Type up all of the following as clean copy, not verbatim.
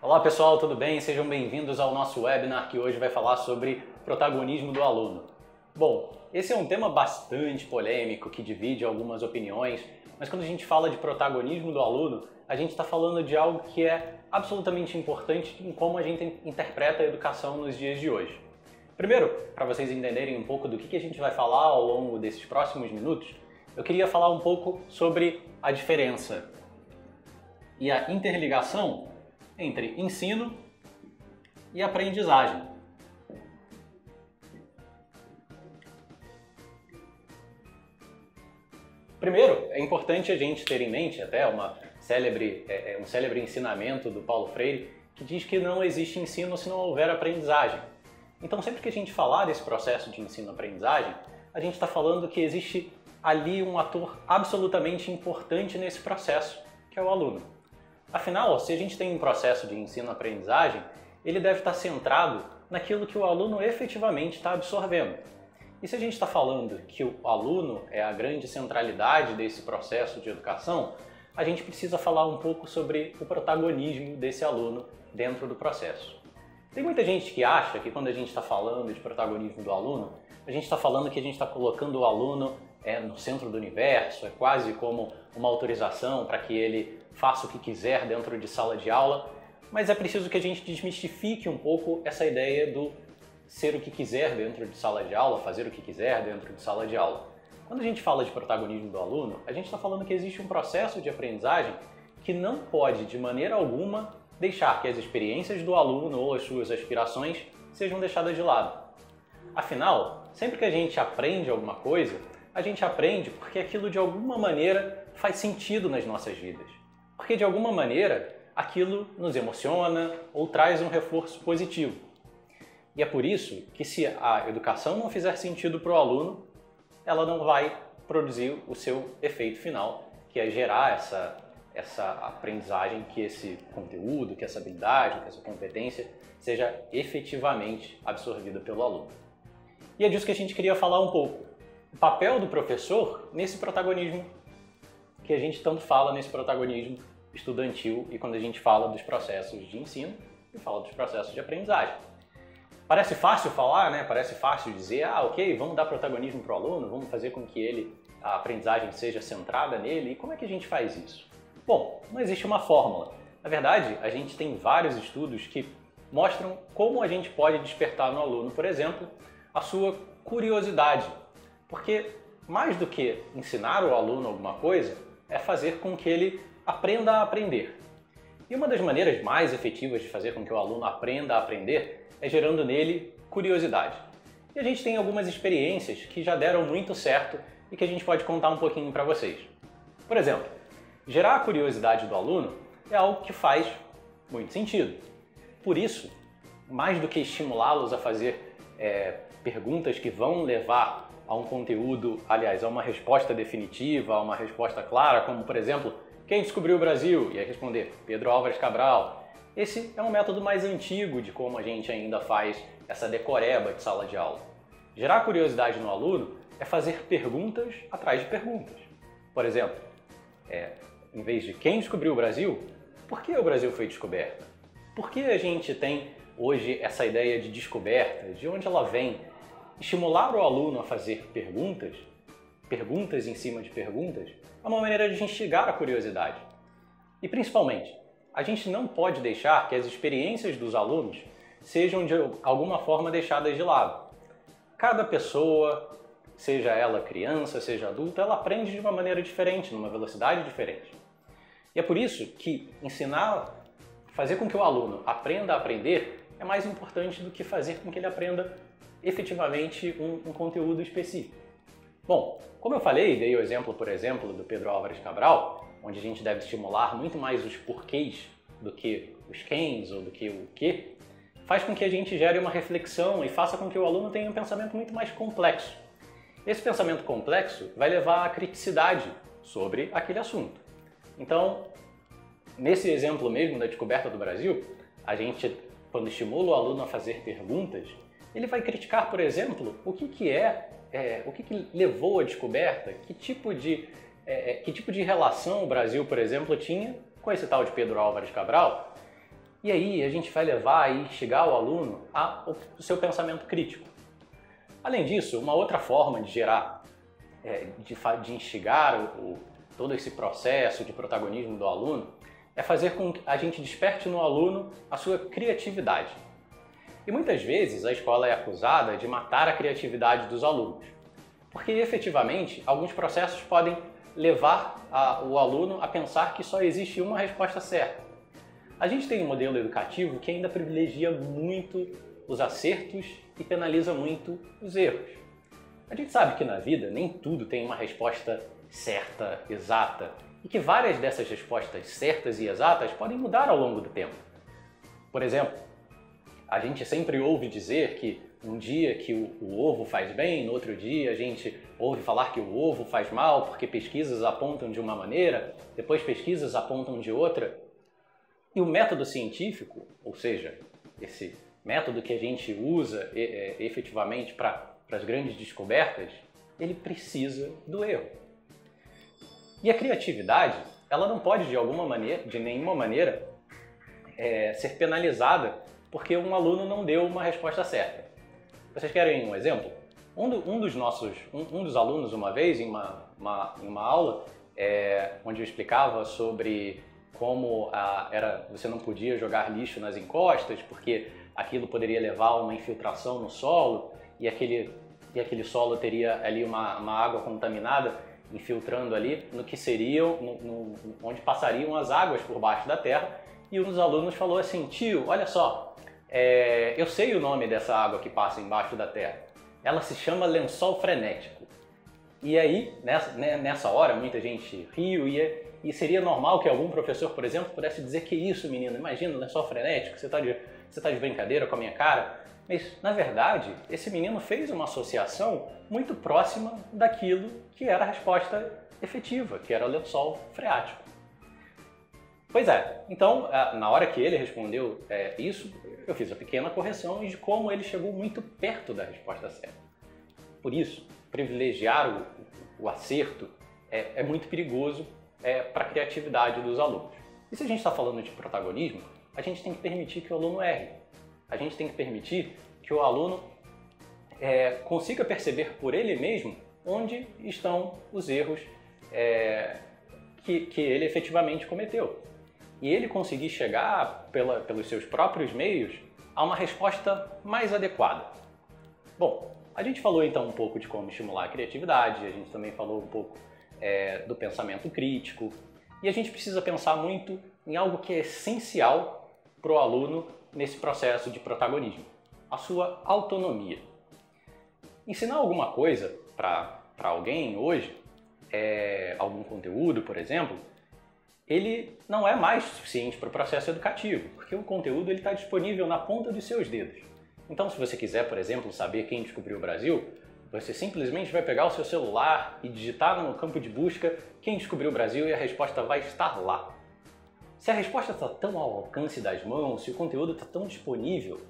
Olá pessoal, tudo bem? Sejam bem-vindos ao nosso webinar que hoje vai falar sobre protagonismo do aluno. Bom, esse é um tema bastante polêmico que divide algumas opiniões, mas quando a gente fala de protagonismo do aluno, a gente está falando de algo que é absolutamente importante em como a gente interpreta a educação nos dias de hoje. Primeiro, para vocês entenderem um pouco do que a gente vai falar ao longo desses próximos minutos, eu queria falar um pouco sobre a diferença e a interligação entre ensino e aprendizagem. Primeiro, é importante a gente ter em mente até um célebre ensinamento do Paulo Freire que diz que não existe ensino se não houver aprendizagem. Então, sempre que a gente falar desse processo de ensino-aprendizagem, a gente está falando que existe ali um ator absolutamente importante nesse processo, que é o aluno. Afinal, se a gente tem um processo de ensino-aprendizagem, ele deve estar centrado naquilo que o aluno efetivamente está absorvendo. E se a gente está falando que o aluno é a grande centralidade desse processo de educação, a gente precisa falar um pouco sobre o protagonismo desse aluno dentro do processo. Tem muita gente que acha que quando a gente está falando de protagonismo do aluno, a gente está falando que a gente está colocando o aluno no centro do universo, é quase como uma autorização para que ele faça o que quiser dentro de sala de aula, mas é preciso que a gente desmistifique um pouco essa ideia do ser o que quiser dentro de sala de aula, fazer o que quiser dentro de sala de aula. Quando a gente fala de protagonismo do aluno, a gente está falando que existe um processo de aprendizagem que não pode, de maneira alguma, deixar que as experiências do aluno ou as suas aspirações sejam deixadas de lado. Afinal, sempre que a gente aprende alguma coisa, a gente aprende porque aquilo de alguma maneira faz sentido nas nossas vidas. Porque de alguma maneira aquilo nos emociona ou traz um reforço positivo. E é por isso que se a educação não fizer sentido para o aluno, ela não vai produzir o seu efeito final, que é gerar essa aprendizagem, que esse conteúdo, que essa habilidade, que essa competência seja efetivamente absorvida pelo aluno. E é disso que a gente queria falar um pouco. O papel do professor nesse protagonismo que a gente tanto fala nesse protagonismo estudantil e quando a gente fala dos processos de ensino e fala dos processos de aprendizagem. Parece fácil falar, né? Parece fácil dizer, ok, vamos dar protagonismo para o aluno, vamos fazer com que a aprendizagem seja centrada nele. E como é que a gente faz isso? Bom, não existe uma fórmula. Na verdade, a gente tem vários estudos que mostram como a gente pode despertar no aluno, por exemplo, a sua curiosidade. Porque mais do que ensinar o aluno alguma coisa, é fazer com que ele aprenda a aprender. E uma das maneiras mais efetivas de fazer com que o aluno aprenda a aprender é gerando nele curiosidade. E a gente tem algumas experiências que já deram muito certo e que a gente pode contar um pouquinho para vocês. Por exemplo, gerar a curiosidade do aluno é algo que faz muito sentido. Por isso, mais do que estimulá-los a fazer perguntas que vão levar a um conteúdo, aliás, a uma resposta definitiva, a uma resposta clara, como, por exemplo, quem descobriu o Brasil? E aí responder, Pedro Álvares Cabral. Esse é um método mais antigo de como a gente ainda faz essa decoreba de sala de aula. Gerar curiosidade no aluno é fazer perguntas atrás de perguntas. Por exemplo, em vez de quem descobriu o Brasil, por que o Brasil foi descoberto? Por que a gente tem hoje essa ideia de descoberta? De onde ela vem? Estimular o aluno a fazer perguntas em cima de perguntas, é uma maneira de instigar a curiosidade. E principalmente, a gente não pode deixar que as experiências dos alunos sejam de alguma forma deixadas de lado. Cada pessoa, seja ela criança, seja adulta, ela aprende de uma maneira diferente, numa velocidade diferente. E é por isso que fazer com que o aluno aprenda a aprender é mais importante do que fazer com que ele aprenda efetivamente um conteúdo específico. Bom, como eu falei, dei o exemplo, por exemplo, do Pedro Álvares Cabral, onde a gente deve estimular muito mais os porquês do que os quens ou do que o quê, faz com que a gente gere uma reflexão e faça com que o aluno tenha um pensamento muito mais complexo. Esse pensamento complexo vai levar à criticidade sobre aquele assunto. Então, nesse exemplo mesmo da descoberta do Brasil, a gente, quando estimula o aluno a fazer perguntas, ele vai criticar, por exemplo, o que levou à descoberta, que tipo de relação o Brasil, por exemplo, tinha com esse tal de Pedro Álvares Cabral. E aí a gente vai levar e instigar o aluno ao seu pensamento crítico. Além disso, uma outra forma de gerar, de instigar todo esse processo de protagonismo do aluno é fazer com que a gente desperte no aluno a sua criatividade. E muitas vezes a escola é acusada de matar a criatividade dos alunos, porque efetivamente alguns processos podem levar o aluno a pensar que só existe uma resposta certa. A gente tem um modelo educativo que ainda privilegia muito os acertos e penaliza muito os erros. A gente sabe que na vida nem tudo tem uma resposta certa, exata, e que várias dessas respostas certas e exatas podem mudar ao longo do tempo. Por exemplo, a gente sempre ouve dizer que um dia que o ovo faz bem, no outro dia a gente ouve falar que o ovo faz mal porque pesquisas apontam de uma maneira, depois pesquisas apontam de outra. E o método científico, ou seja, esse método que a gente usa efetivamente para as grandes descobertas, ele precisa do erro. E a criatividade, ela não pode de nenhuma maneira ser penalizada porque um aluno não deu uma resposta certa. Vocês querem um exemplo? Um dos alunos, uma vez, em uma aula, onde eu explicava sobre como você não podia jogar lixo nas encostas, porque aquilo poderia levar a uma infiltração no solo, e aquele solo teria ali uma água contaminada infiltrando ali no que onde passariam as águas por baixo da terra. E um dos alunos falou assim: tio, olha só, eu sei o nome dessa água que passa embaixo da terra. Ela se chama lençol frenético. E aí, nessa hora, muita gente riu e seria normal que algum professor, por exemplo, pudesse dizer: que isso, menino, imagina lençol frenético, você tá de brincadeira com a minha cara. Mas, na verdade, esse menino fez uma associação muito próxima daquilo que era a resposta efetiva, que era o lençol freático. Pois é, então, na hora que ele respondeu isso, eu fiz a pequena correção de como ele chegou muito perto da resposta certa. Por isso, privilegiar o acerto é muito perigoso para a criatividade dos alunos. E se a gente está falando de protagonismo, a gente tem que permitir que o aluno erre. A gente tem que permitir que o aluno consiga perceber por ele mesmo onde estão os erros que ele efetivamente cometeu. E ele conseguir chegar, pelos seus próprios meios, a uma resposta mais adequada. Bom, a gente falou então um pouco de como estimular a criatividade, a gente também falou um pouco do pensamento crítico, e a gente precisa pensar muito em algo que é essencial para o aluno nesse processo de protagonismo: a sua autonomia. Ensinar alguma coisa para alguém hoje, algum conteúdo, por exemplo, ele não é mais suficiente para o processo educativo, porque o conteúdo está disponível na ponta dos seus dedos. Então, se você quiser, por exemplo, saber quem descobriu o Brasil, você simplesmente vai pegar o seu celular e digitar no campo de busca quem descobriu o Brasil e a resposta vai estar lá. Se a resposta está tão ao alcance das mãos, se o conteúdo está tão disponível,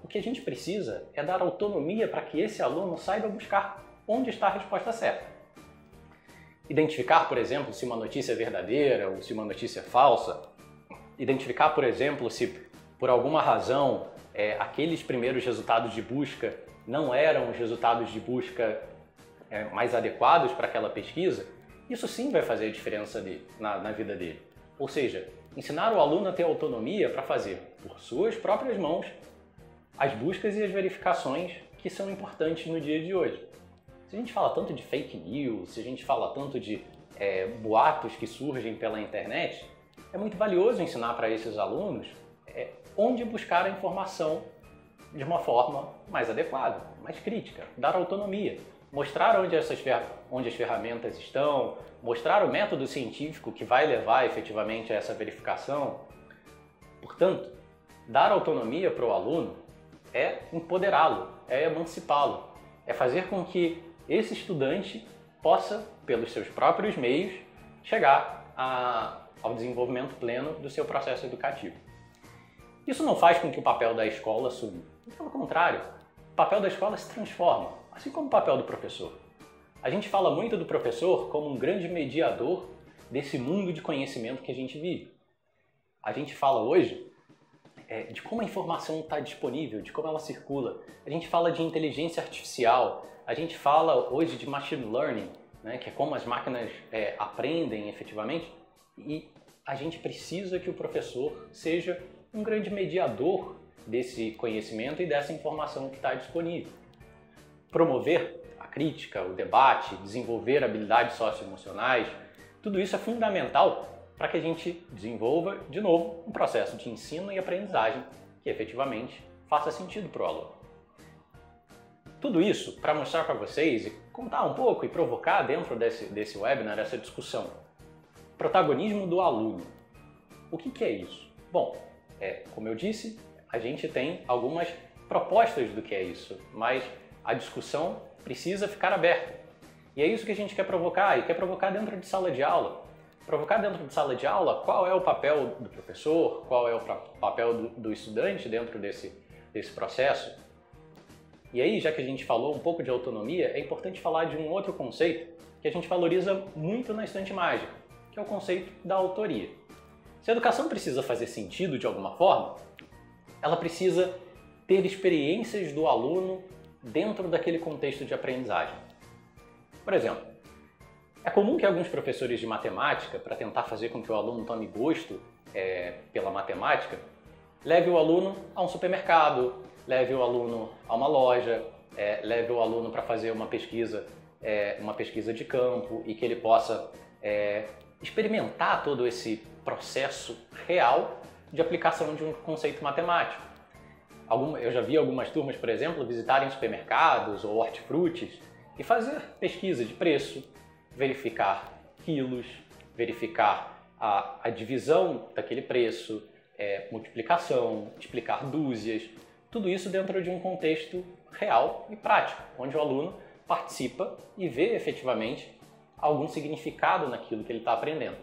o que a gente precisa é dar autonomia para que esse aluno saiba buscar onde está a resposta certa. Identificar, por exemplo, se uma notícia é verdadeira ou se uma notícia é falsa. Identificar, por exemplo, se por alguma razão aqueles primeiros resultados de busca não eram os resultados de busca mais adequados para aquela pesquisa. Isso sim vai fazer a diferença na vida dele. Ou seja, ensinar o aluno a ter autonomia para fazer, por suas próprias mãos, as buscas e as verificações que são importantes no dia de hoje. Se a gente fala tanto de fake news, se a gente fala tanto de boatos que surgem pela internet, é muito valioso ensinar para esses alunos onde buscar a informação de uma forma mais adequada, mais crítica, dar autonomia, mostrar onde as ferramentas estão, mostrar o método científico que vai levar efetivamente a essa verificação. Portanto, dar autonomia para o aluno é empoderá-lo, é emancipá-lo, é fazer com que esse estudante possa, pelos seus próprios meios, chegar ao desenvolvimento pleno do seu processo educativo. Isso não faz com que o papel da escola suma. Pelo contrário, o papel da escola se transforma, assim como o papel do professor. A gente fala muito do professor como um grande mediador desse mundo de conhecimento que a gente vive. A gente fala hoje de como a informação está disponível, de como ela circula. A gente fala de inteligência artificial, a gente fala hoje de machine learning, né, que é como as máquinas aprendem efetivamente, e a gente precisa que o professor seja um grande mediador desse conhecimento e dessa informação que está disponível. Promover a crítica, o debate, desenvolver habilidades socioemocionais, tudo isso é fundamental para que a gente desenvolva, de novo, um processo de ensino e aprendizagem que efetivamente faça sentido para o aluno. Tudo isso para mostrar para vocês e contar um pouco e provocar dentro desse webinar essa discussão. Protagonismo do aluno. O que é isso? Bom, como eu disse, a gente tem algumas propostas do que é isso, mas a discussão precisa ficar aberta. E é isso que a gente quer provocar, e quer provocar dentro de sala de aula. Provocar dentro de sala de aula qual é o papel do professor, qual é o papel do estudante dentro desse processo. E aí, já que a gente falou um pouco de autonomia, é importante falar de um outro conceito que a gente valoriza muito na Estante Mágica, que é o conceito da autoria. Se a educação precisa fazer sentido de alguma forma, ela precisa ter experiências do aluno dentro daquele contexto de aprendizagem. Por exemplo, é comum que alguns professores de matemática, para tentar fazer com que o aluno tome gosto pela matemática, leve o aluno a um supermercado, leve o aluno a uma loja, leve o aluno para fazer uma pesquisa de campo e que ele possa experimentar todo esse processo real de aplicação de um conceito matemático. Eu já vi algumas turmas, por exemplo, visitarem supermercados ou hortifrutis e fazer pesquisa de preço, verificar quilos, verificar a divisão daquele preço, multiplicação, explicar dúzias, tudo isso dentro de um contexto real e prático, onde o aluno participa e vê efetivamente algum significado naquilo que ele está aprendendo.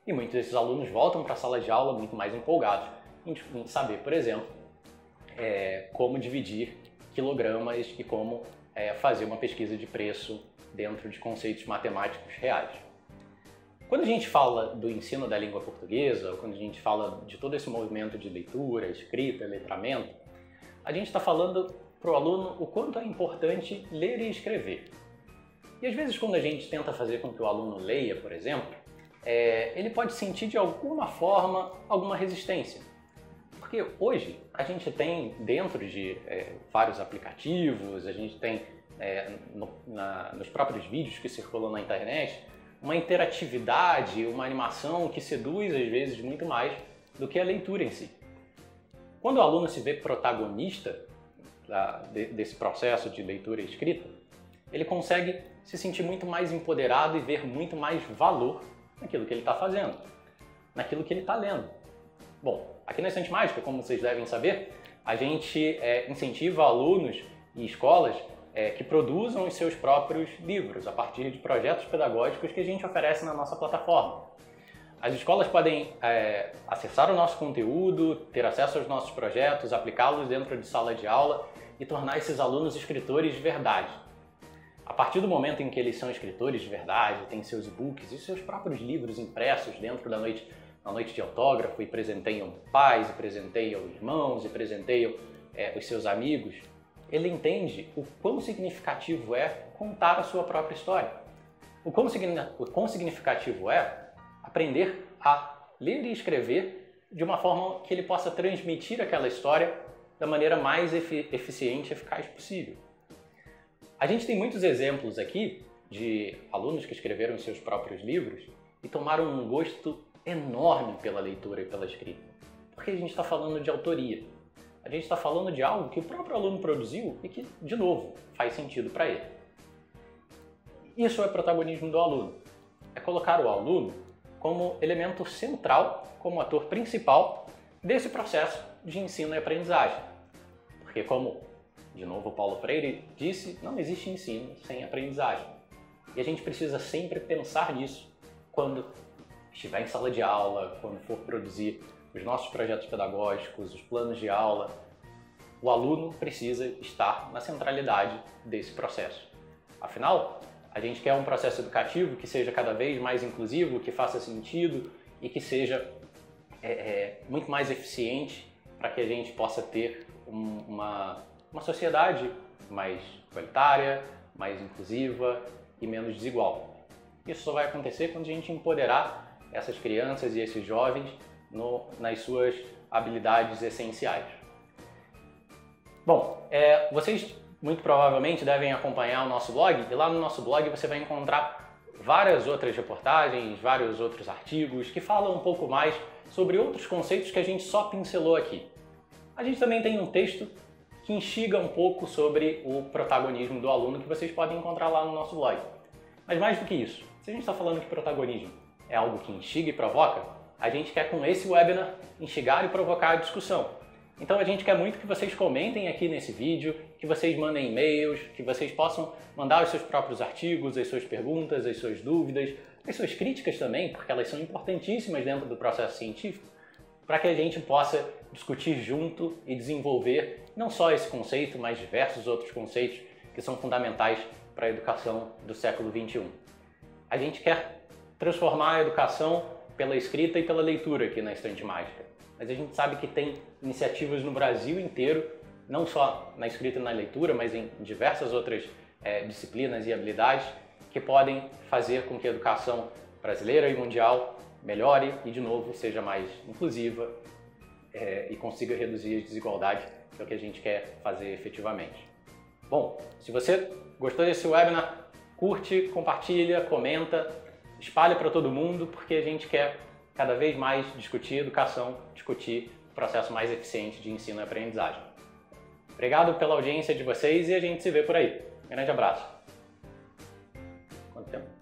E muitos desses alunos voltam para a sala de aula muito mais empolgados em saber, por exemplo, como dividir quilogramas e como fazer uma pesquisa de preço dentro de conceitos matemáticos reais. Quando a gente fala do ensino da língua portuguesa, ou quando a gente fala de todo esse movimento de leitura, escrita, letramento, a gente está falando para o aluno o quanto é importante ler e escrever. E às vezes quando a gente tenta fazer com que o aluno leia, por exemplo, ele pode sentir de alguma forma alguma resistência. Porque hoje a gente tem dentro de vários aplicativos, a gente tem nos próprios vídeos que circulam na internet, uma interatividade, uma animação que seduz às vezes muito mais do que a leitura em si. Quando o aluno se vê protagonista desse processo de leitura e escrita, ele consegue se sentir muito mais empoderado e ver muito mais valor naquilo que ele está fazendo, naquilo que ele está lendo. Bom, aqui na Estante Mágica, como vocês devem saber, a gente incentiva alunos e escolas que produzam os seus próprios livros a partir de projetos pedagógicos que a gente oferece na nossa plataforma. As escolas podem acessar o nosso conteúdo, ter acesso aos nossos projetos, aplicá-los dentro de sala de aula e tornar esses alunos escritores de verdade. A partir do momento em que eles são escritores de verdade, têm seus e-books e seus próprios livros impressos dentro da noite de autógrafo e presenteiam pais, e presenteiam irmãos, e presenteiam os seus amigos, ele entende o quão significativo é contar a sua própria história. O quão significativo é aprender a ler e escrever de uma forma que ele possa transmitir aquela história da maneira mais eficiente e eficaz possível. A gente tem muitos exemplos aqui de alunos que escreveram seus próprios livros e tomaram um gosto enorme pela leitura e pela escrita, porque a gente está falando de autoria. A gente está falando de algo que o próprio aluno produziu e que, de novo, faz sentido para ele. Isso é protagonismo do aluno. É colocar o aluno como elemento central, como ator principal desse processo de ensino e aprendizagem. Porque, como, de novo, Paulo Freire disse, não existe ensino sem aprendizagem. E a gente precisa sempre pensar nisso quando estiver em sala de aula, quando for produzir os nossos projetos pedagógicos, os planos de aula. O aluno precisa estar na centralidade desse processo. Afinal, a gente quer um processo educativo que seja cada vez mais inclusivo, que faça sentido e que seja muito mais eficiente para que a gente possa ter uma sociedade mais igualitária, mais inclusiva e menos desigual. Isso só vai acontecer quando a gente empoderar essas crianças e esses jovens nas suas habilidades essenciais. Bom, vocês muito provavelmente devem acompanhar o nosso blog, e lá no nosso blog você vai encontrar várias outras reportagens, vários outros artigos que falam um pouco mais sobre outros conceitos que a gente só pincelou aqui. A gente também tem um texto que instiga um pouco sobre o protagonismo do aluno que vocês podem encontrar lá no nosso blog. Mas mais do que isso, se a gente está falando que protagonismo é algo que instiga e provoca, a gente quer com esse webinar instigar e provocar a discussão. Então a gente quer muito que vocês comentem aqui nesse vídeo, que vocês mandem e-mails, que vocês possam mandar os seus próprios artigos, as suas perguntas, as suas dúvidas, as suas críticas também, porque elas são importantíssimas dentro do processo científico, para que a gente possa discutir junto e desenvolver não só esse conceito, mas diversos outros conceitos que são fundamentais para a educação do século XXI. A gente quer transformar a educação pela escrita e pela leitura aqui na Estante Mágica, mas a gente sabe que tem iniciativas no Brasil inteiro, não só na escrita e na leitura, mas em diversas outras disciplinas e habilidades que podem fazer com que a educação brasileira e mundial melhore e, de novo, seja mais inclusiva e consiga reduzir as desigualdades, que é o que a gente quer fazer efetivamente. Bom, se você gostou desse webinar, curte, compartilha, comenta, espalha para todo mundo, porque a gente quer cada vez mais discutir educação, discutir o processo mais eficiente de ensino e aprendizagem. Obrigado pela audiência de vocês e a gente se vê por aí. Grande abraço. Quanto tempo?